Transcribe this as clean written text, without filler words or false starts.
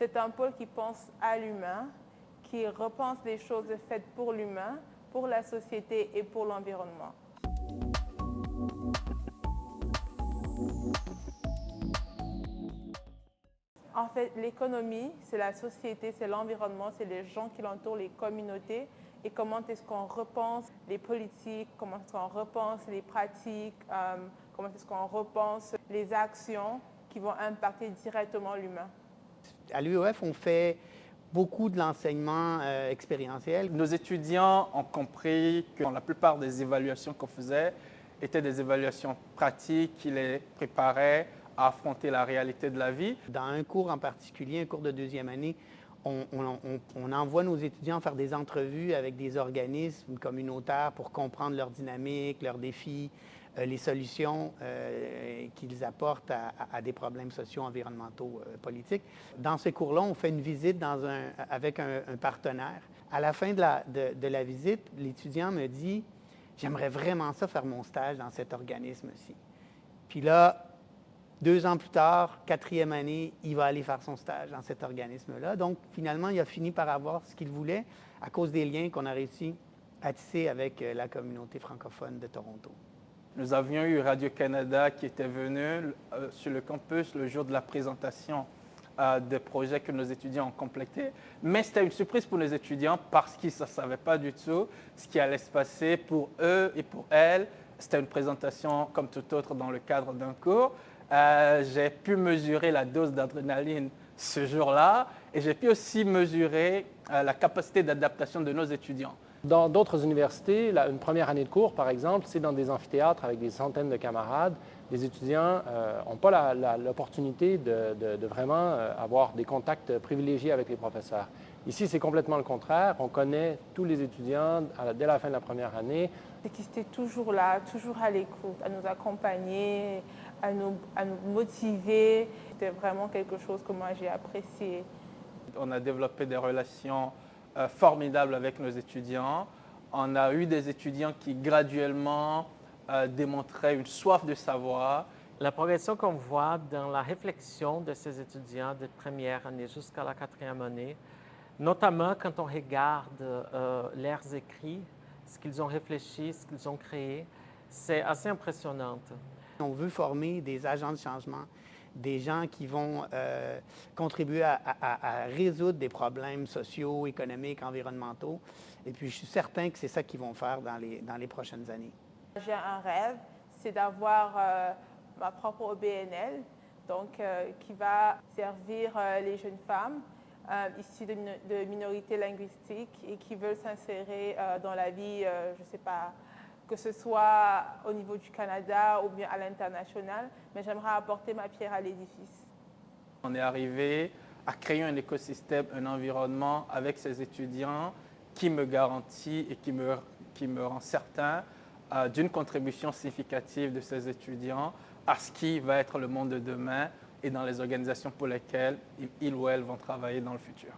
C'est un pôle qui pense à l'humain, qui repense les choses faites pour l'humain, pour la société et pour l'environnement. En fait, l'économie, c'est la société, c'est l'environnement, c'est les gens qui l'entourent, les communautés. Et comment est-ce qu'on repense les politiques, comment est-ce qu'on repense les pratiques, comment est-ce qu'on repense les actions qui vont impacter directement l'humain. À l'UOF, on fait beaucoup de l'enseignement expérientiel. Nos étudiants ont compris que la plupart des évaluations qu'on faisait étaient des évaluations pratiques qui les préparaient à affronter la réalité de la vie. Dans un cours en particulier, un cours de deuxième année, on envoie nos étudiants faire des entrevues avec des organismes communautaires pour comprendre leur dynamique, leurs défis, les solutions qu'ils apportent à des problèmes sociaux, environnementaux, politiques. Dans ce cours-là, on fait une visite avec un partenaire. À la fin de la visite, l'étudiant me dit « J'aimerais vraiment ça faire mon stage dans cet organisme-ci. » Puis là, 2 ans plus tard, 4e année, il va aller faire son stage dans cet organisme-là. Donc, finalement, il a fini par avoir ce qu'il voulait à cause des liens qu'on a réussi à tisser avec la communauté francophone de Toronto. Nous avions eu Radio-Canada qui était venu sur le campus le jour de la présentation des projets que nos étudiants ont complétés. Mais c'était une surprise pour les étudiants parce qu'ils ne savaient pas du tout ce qui allait se passer pour eux et pour elles. C'était une présentation comme tout autre dans le cadre d'un cours. J'ai pu mesurer la dose d'adrénaline ce jour-là et j'ai pu aussi mesurer la capacité d'adaptation de nos étudiants. Dans d'autres universités, une première année de cours, par exemple, c'est dans des amphithéâtres avec des centaines de camarades. Les étudiants n'ont pas l'opportunité de vraiment avoir des contacts privilégiés avec les professeurs. Ici, c'est complètement le contraire. On connaît tous les étudiants dès la fin de la première année. C'est qu'ils étaient toujours là, toujours à l'écoute, à nous accompagner, à nous motiver. C'était vraiment quelque chose que moi j'ai apprécié. On a développé des relations formidables avec nos étudiants. On a eu des étudiants qui graduellement démontraient une soif de savoir. La progression qu'on voit dans la réflexion de ces étudiants de première année jusqu'à la 4e année, notamment quand on regarde leurs écrits, ce qu'ils ont réfléchi, ce qu'ils ont créé, c'est assez impressionnant. On veut former des agents de changement, des gens qui vont contribuer à résoudre des problèmes sociaux, économiques, environnementaux. Et puis, je suis certain que c'est ça qu'ils vont faire dans les prochaines années. J'ai un rêve, c'est d'avoir ma propre OBNL, donc qui va servir les jeunes femmes issues de minorités linguistiques et qui veulent s'insérer dans la vie, je ne sais pas, que ce soit au niveau du Canada ou bien à l'international, mais j'aimerais apporter ma pierre à l'édifice. On est arrivé à créer un écosystème, un environnement avec ces étudiants qui me garantit et qui me rend certain d'une contribution significative de ces étudiants à ce qui va être le monde de demain et dans les organisations pour lesquelles ils ou elles vont travailler dans le futur.